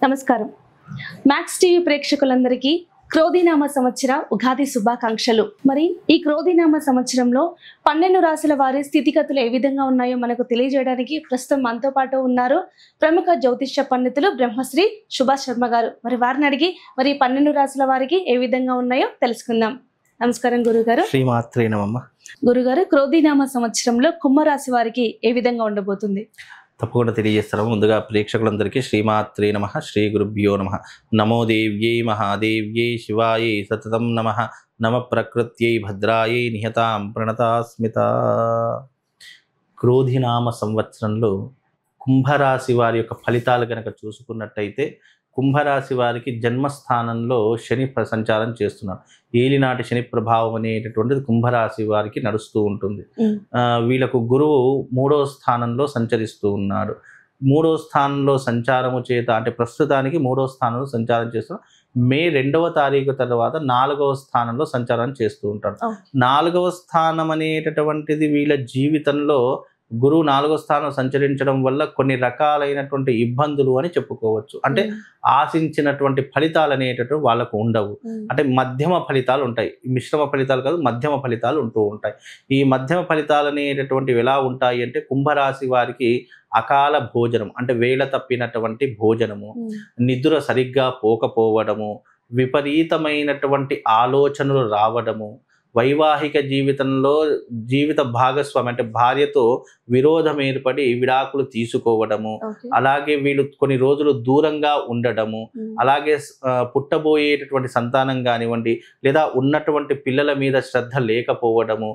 నమస్కారం. Max TV ప్రేక్షకులందరికీ క్రోధినామ సంవత్సర ఉగాది శుభాకాంక్షలు. మరి ఈ క్రోధినామ సంవత్సరంలో 12 రాశుల వారి స్థితిగతులు ఏ విధంగా ఉన్నాయో మనకు తెలియజేయడానికి ప్రస్తుతం మనతో పాటు ఉన్నారు ప్రముఖ జ్యోతిష్య పండితులు బ్రహ్మశ్రీ సుభాష్ శర్మ గారు. మరి వారిని అడిగి మరి 12 రాశుల వారికి ఏ విధంగా ఉన్నాయో తెలుసుకుందాం. నమస్కారం గురుగారు. శ్రీమాత్రే నమః. గురుగారు, క్రోధినామ సంవత్సరంలో కుంభరాశి వారికి ఏ విధంగా ఉండబోతుంది? తప్పకుండా తెలియజేస్తాము. ముందుగా ప్రేక్షకులందరికీ శ్రీమాత్రే నమః, శ్రీ గురుభ్యో నమః. నమో దేవ్యై మహాదేవ్యై శివాయై సతతం నమః. నమ ప్రకృత్యై భద్రాయై నిహతాం ప్రణతాస్మిత. క్రోధినామ సంవత్సరంలో కుంభరాశి వారి యొక్క ఫలితాలు కనుక చూసుకున్నట్టయితే, కుంభరాశి వారికి జన్మస్థానంలో శని సంచారం చేస్తున్నాడు. ఏలినాటి శని ప్రభావం అనేటటువంటిది కుంభరాశి వారికి నడుస్తూ ఉంటుంది. వీళ్ళకు గురువు 3వ స్థానంలో సంచరిస్తూ ఉన్నాడు. 3వ స్థానంలో సంచారము చేత, అంటే ప్రస్తుతానికి 3వ స్థానంలో సంచారం చేస్తున్నాడు. మే 2వ తారీఖు తర్వాత 4వ స్థానంలో సంచారం చేస్తూ ఉంటాడు. 4వ స్థానం అనేటటువంటిది వీళ్ళ జీవితంలో గురువు 4వ స్థానం సంచరించడం వల్ల కొన్ని రకాలైనటువంటి ఇబ్బందులు అని చెప్పుకోవచ్చు. అంటే ఆశించినటువంటి ఫలితాలు అనేటటువంటి వాళ్ళకు ఉండవు. అంటే మధ్యమ ఫలితాలు ఉంటాయి. మిశ్రమ ఫలితాలు కాదు, మధ్యమ ఫలితాలు ఉంటూ ఉంటాయి. ఈ మధ్యమ ఫలితాలు అనేటటువంటివి ఎలా ఉంటాయి అంటే, కుంభరాశి వారికి అకాల భోజనం, అంటే వేళ తప్పినటువంటి భోజనము, నిద్ర సరిగ్గా పోకపోవడము, విపరీతమైనటువంటి ఆలోచనలు రావడము, వైవాహిక జీవితంలో జీవిత భాగస్వామి అంటే భార్యతో విరోధం ఏర్పడి విడాకులు తీసుకోవడము, అలాగే వీళ్ళు కొన్ని రోజులు దూరంగా ఉండడము, అలాగే పుట్టబోయేటటువంటి సంతానం కానివ్వండి, లేదా ఉన్నటువంటి పిల్లల మీద శ్రద్ధ లేకపోవడము,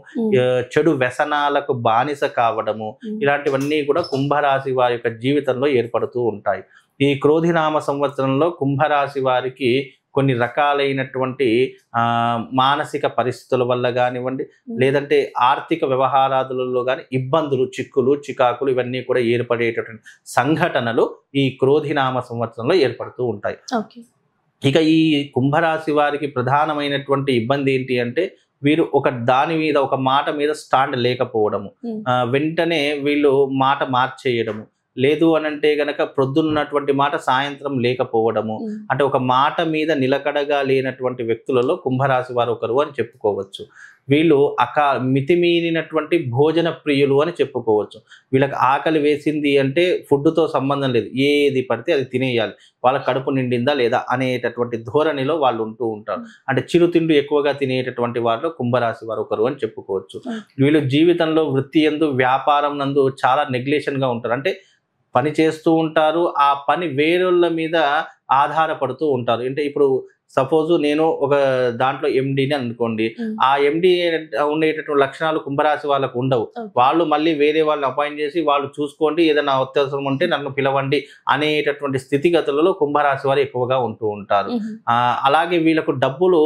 చెడు వ్యసనాలకు బానిస కావడము, ఇలాంటివన్నీ కూడా కుంభరాశి వారి యొక్క జీవితంలో ఏర్పడుతూ ఉంటాయి. ఈ క్రోధినామ సంవత్సరంలో కుంభరాశి వారికి కొన్ని రకాలైనటువంటి మానసిక పరిస్థితుల వల్ల కానివ్వండి, లేదంటే ఆర్థిక వ్యవహారాదులలో కానీ ఇబ్బందులు, చిక్కులు, చికాకులు ఇవన్నీ కూడా ఏర్పడేటటువంటి సంఘటనలు ఈ క్రోధినామ సంవత్సరంలో ఏర్పడుతూ ఉంటాయి. ఇక ఈ కుంభరాశి వారికి ప్రధానమైనటువంటి ఇబ్బంది ఏంటి అంటే, వీరు ఒక మాట మీద స్టాండ్ లేకపోవడము, వెంటనే వీళ్ళు మాట మార్చేయడము, లేదు అనంటే గనక ప్రొద్దున్నటువంటి మాట సాయంత్రం లేకపోవడము, అంటే ఒక మాట మీద నిలకడగా లేనటువంటి వ్యక్తులలో కుంభరాశి వారు ఒకరు అని చెప్పుకోవచ్చు. వీళ్ళు మితిమీరినటువంటి భోజన ప్రియులు అని చెప్పుకోవచ్చు. వీళ్ళకి ఆకలి వేసింది అంటే ఫుడ్తో సంబంధం లేదు, ఏది పడితే అది తినేయాలి, వాళ్ళ కడుపు నిండిందా లేదా అనేటటువంటి ధోరణిలో వాళ్ళు ఉంటూ ఉంటారు. అంటే చిరుతిండు ఎక్కువగా తినేటటువంటి వారిలో కుంభరాశి వారు ఒకరు అని చెప్పుకోవచ్చు. వీళ్ళు జీవితంలో వృత్తి యందు, వ్యాపారం నందు చాలా నెగ్లెక్షన్గా ఉంటారు. అంటే పని చేస్తూ ఉంటారు, ఆ పని వేరేళ్ళ మీద ఆధారపడుతూ ఉంటారు. అంటే ఇప్పుడు సపోజ్ నేను ఒక దాంట్లో ఎండీని అనుకోండి, ఆ ఎండీ ఉండేటటువంటి లక్షణాలు కుంభరాశి వాళ్ళకు ఉండవు. వాళ్ళు మళ్ళీ వేరే వాళ్ళని అపాయింట్ చేసి వాళ్ళు చూసుకోండి, ఏదైనా అత్యవసరం ఉంటే నన్ను పిలవండి అనేటటువంటి స్థితిగతులలో కుంభరాశి వారు ఎక్కువగా ఉంటూ ఉంటారు. అలాగే వీళ్ళకు డబ్బులు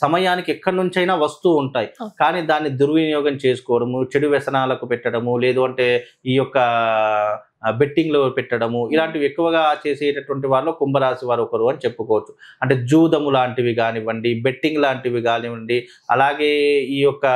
సమయానికి ఎక్కడి నుంచైనా వస్తూ ఉంటాయి, కానీ దాన్ని దుర్వినియోగం చేసుకోవడము, చెడు వ్యసనాలకు పెట్టడము, లేదు అంటే ఈ యొక్క బెట్టింగ్లో పెట్టడము, ఇలాంటివి ఎక్కువగా చేసేటటువంటి వాళ్ళు కుంభరాశి వారు ఒకరు అని చెప్పుకోవచ్చు. అంటే జూదము లాంటివి కానివ్వండి, బెట్టింగ్ లాంటివి కానివ్వండి, అలాగే ఈ యొక్క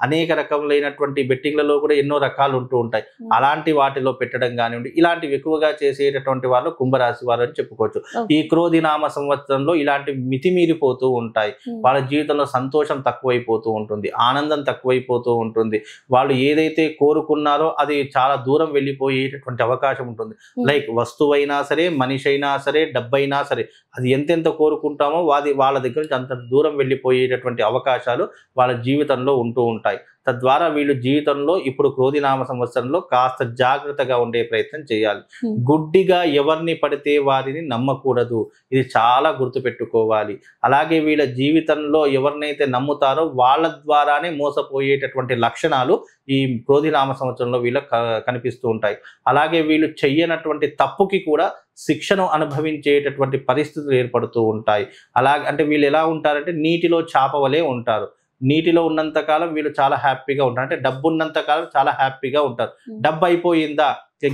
అనేక రకములైనటువంటి బెట్టింగ్లలో కూడా ఎన్నో రకాలు ఉంటూ ఉంటాయి, అలాంటి వాటిలో పెట్టడం కానివ్వండి, ఇలాంటివి ఎక్కువగా చేసేటటువంటి వాళ్ళు కుంభరాశి వారు అని చెప్పుకోవచ్చు. ఈ క్రోధినామ సంవత్సరంలో ఇలాంటివి మితిమీరిపోతూ ఉంటాయి. వాళ్ళ జీవితంలో సంతోషం తక్కువైపోతూ ఉంటుంది, ఆనందం తక్కువైపోతూ ఉంటుంది. వాళ్ళు ఏదైతే కోరుకున్నారో అది చాలా దూరం వెళ్ళిపోయేటటువంటి అవకాశం ఉంటుంది. లైక్ వస్తువైనా సరే, మనిషి అయినా సరే, డబ్బైనా సరే, అది ఎంతెంత కోరుకుంటామో వాళ్ళ దగ్గర నుంచి అంత దూరం వెళ్ళిపోయేటటువంటి అవకాశాలు వాళ్ళ జీవితంలో ఉంటూ ఉంటాయి. తద్వారా వీళ్ళు జీవితంలో ఇప్పుడు క్రోధినామ సంవత్సరంలో కాస్త జాగ్రత్తగా ఉండే ప్రయత్నం చేయాలి. గుడ్డిగా ఎవరిని పడితే వారిని నమ్మకూడదు, ఇది చాలా గుర్తుపెట్టుకోవాలి. అలాగే వీళ్ళ జీవితంలో ఎవరినైతే నమ్ముతారో వాళ్ళ ద్వారానే మోసపోయేటటువంటి లక్షణాలు ఈ క్రోధినామ సంవత్సరంలో వీళ్ళకి కనిపిస్తూ ఉంటాయి. అలాగే వీళ్ళు చెయ్యనటువంటి తప్పుకి కూడా శిక్షను అనుభవించేటటువంటి పరిస్థితులు ఏర్పడుతూ ఉంటాయి. అలాగే అంటే వీళ్ళు ఎలా ఉంటారంటే నీటిలో చేప వలె ఉంటారు. నీటిలో ఉన్నంతకాలం వీళ్ళు చాలా హ్యాపీగా ఉంటారు, అంటే డబ్బు ఉన్నంతకాలం చాలా హ్యాపీగా ఉంటారు. డబ్బు అయిపోయిందా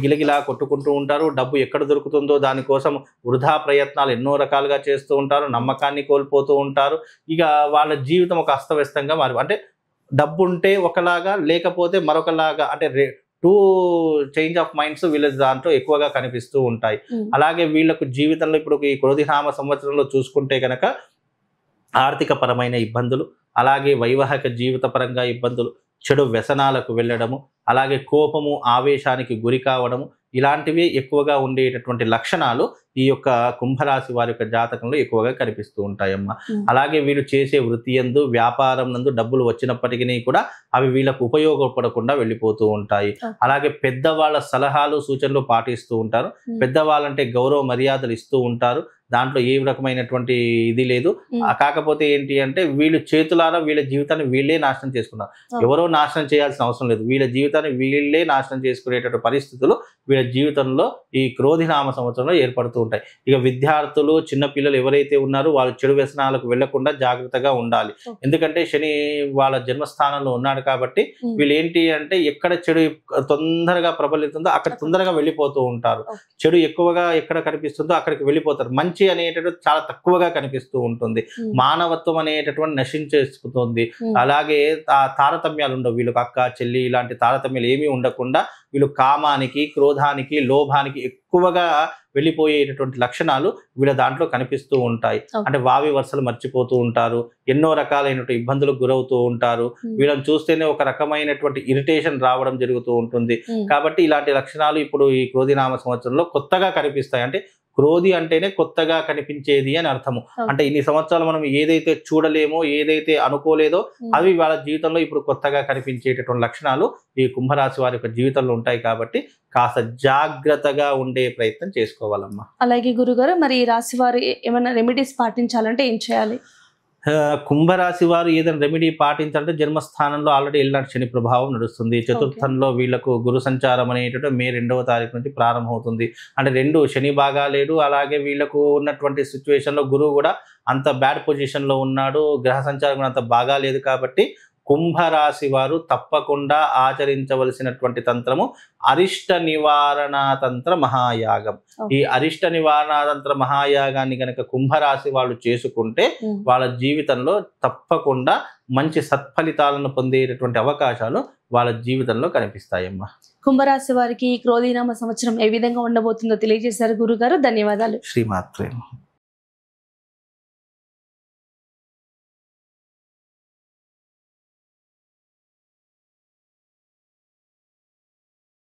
గిలగిలా కొట్టుకుంటూ ఉంటారు. డబ్బు ఎక్కడ దొరుకుతుందో దానికోసం వృధా ప్రయత్నాలు ఎన్నో రకాలుగా చేస్తూ ఉంటారు, నమ్మకాన్ని కోల్పోతూ ఉంటారు. ఇక వాళ్ళ జీవితం ఒక అస్తవ్యస్తంగా అంటే డబ్బు ఉంటే ఒకలాగా, లేకపోతే మరొకలాగా, అంటే టూ చేంజ్ ఆఫ్ మైండ్స్ వీళ్ళ దాంట్లో ఎక్కువగా కనిపిస్తూ ఉంటాయి. అలాగే వీళ్ళకు జీవితంలో ఇప్పుడు ఈ క్రోధినామ సంవత్సరంలో చూసుకుంటే కనుక ఆర్థిక పరమైన ఇబ్బందులు, అలాగే వైవాహిక జీవిత పరంగా ఇబ్బందులు, చెడు వ్యసనాలకు వెళ్ళడము, అలాగే కోపము ఆవేశానికి గురి కావడము, ఇలాంటివి ఎక్కువగా ఉండేటటువంటి లక్షణాలు ఈ యొక్క కుంభరాశి వారి యొక్క జాతకంలో ఎక్కువగా కనిపిస్తూ ఉంటాయమ్మా. అలాగే వీళ్ళు చేసే వృత్తి యందు, వ్యాపారం నందు డబ్బులు వచ్చినప్పటికీ కూడా అవి వీళ్ళకు ఉపయోగపడకుండా వెళ్ళిపోతూ ఉంటాయి. అలాగే పెద్దవాళ్ళ సలహాలు సూచనలు పాటిస్తూ ఉంటారు. పెద్దవాళ్ళంటే గౌరవ మర్యాదలు ఇస్తూ ఉంటారు. దాంట్లో ఏ రకమైనటువంటి ఇది లేదు. కాకపోతే ఏంటి అంటే వీళ్ళు చేతులారా వీళ్ళ జీవితాన్ని వీళ్ళే నాశనం చేసుకున్నారు. ఎవరో నాశనం చేయాల్సిన అవసరం లేదు. వీళ్ళ జీవితాన్ని వీళ్ళే నాశనం చేసుకునేటటువంటి పరిస్థితులు వీళ్ళ జీవితంలో ఈ క్రోధినామ సంవత్సరంలో ఏర్పడుతూ ఉంటాయి. ఇక విద్యార్థులు, చిన్నపిల్లలు ఎవరైతే ఉన్నారో వాళ్ళు చెడు వ్యసనాలకు వెళ్లకుండా జాగ్రత్తగా ఉండాలి. ఎందుకంటే శని వాళ్ళ జన్మస్థానంలో ఉన్నాడు కాబట్టి వీళ్ళు ఏంటి అంటే ఎక్కడ చెడు తొందరగా ప్రబలితుందో అక్కడ తొందరగా వెళ్ళిపోతూ ఉంటారు. చెడు ఎక్కువగా ఎక్కడ కనిపిస్తుందో అక్కడికి వెళ్ళిపోతారు. మంచి అనేటటువంటి చాలా తక్కువగా కనిపిస్తూ ఉంటుంది. మానవత్వం అనేటటువంటి నశించేస్తుంది. అలాగే తారతమ్యాలు ఉండవు. వీళ్ళకి అక్క చెల్లి ఇలాంటి తారతమ్యాలు ఏమీ ఉండకుండా వీళ్ళు కామానికి, క్రోధానికి, లోభానికి ఎక్కువగా వెళ్ళిపోయేటటువంటి లక్షణాలు వీళ్ళ దాంట్లో కనిపిస్తూ ఉంటాయి. అంటే వావి వరుసలు మర్చిపోతూ ఉంటారు. ఎన్నో రకాలైనటువంటి ఇబ్బందులకు గురవుతూ ఉంటారు. వీళ్ళని చూస్తేనే ఒక రకమైనటువంటి ఇరిటేషన్ రావడం జరుగుతూ ఉంటుంది. కాబట్టి ఇలాంటి లక్షణాలు ఇప్పుడు ఈ క్రోధినామ సంవత్సరంలో కొత్తగా కనిపిస్తాయి. అంటే క్రోధి అంటేనే కొత్తగా కనిపించేది అని అర్థము. అంటే ఇన్ని సంవత్సరాలు మనం ఏదైతే చూడలేమో, ఏదైతే అనుకోలేదో అవి వాళ్ళ జీవితంలో ఇప్పుడు కొత్తగా కనిపించేటటువంటి లక్షణాలు ఈ కుంభరాశి వారి యొక్క జీవితంలో ఉంటాయి. కాబట్టి కాస్త జాగ్రత్తగా ఉండే ప్రయత్నం చేసుకోవాలమ్మా. అలాగే గురుగారు, మరి ఈ రాశి వారు ఏమైనా రెమెడీస్ పాటించాలంటే ఏం చేయాలి? కుంభరాశి వారు ఏదైనా రెమెడీ పాటించాలంటే జన్మస్థానంలో ఆల్రెడీ ఏలినాటి శని ప్రభావం నడుస్తుంది. చతుర్థంలో వీళ్లకు గురు సంచారం అనేటువంటి మే 2వ తారీఖు నుంచి ప్రారంభమవుతుంది. అంటే 2 శని బాగా లేడు. అలాగే వీళ్లకు ఉన్నటువంటి సిచ్యువేషన్లో గురువు కూడా అంత బ్యాడ్ పొజిషన్లో ఉన్నాడు. గ్రహ సంచారం కూడా అంత బాగా లేదు. కాబట్టి కుంభరాశి వారు తప్పకుండా ఆచరించవలసినటువంటి తంత్రము అరిష్ట నివారణ తంత్ర మహాయాగం. ఈ అరిష్ట నివారణ తంత్ర మహాయాగాన్ని కనుక కుంభరాశి వాళ్ళు చేసుకుంటే వాళ్ళ జీవితంలో తప్పకుండా మంచి సత్ఫలితాలను పొందేటటువంటి అవకాశాలు వాళ్ళ జీవితంలో కనిపిస్తాయమ్మా. కుంభరాశి వారికి క్రోధినామ సంవత్సరం ఏ విధంగా ఉండబోతుందో తెలియజేశారు గురుగారు. ధన్యవాదాలు. శ్రీమాత్రే.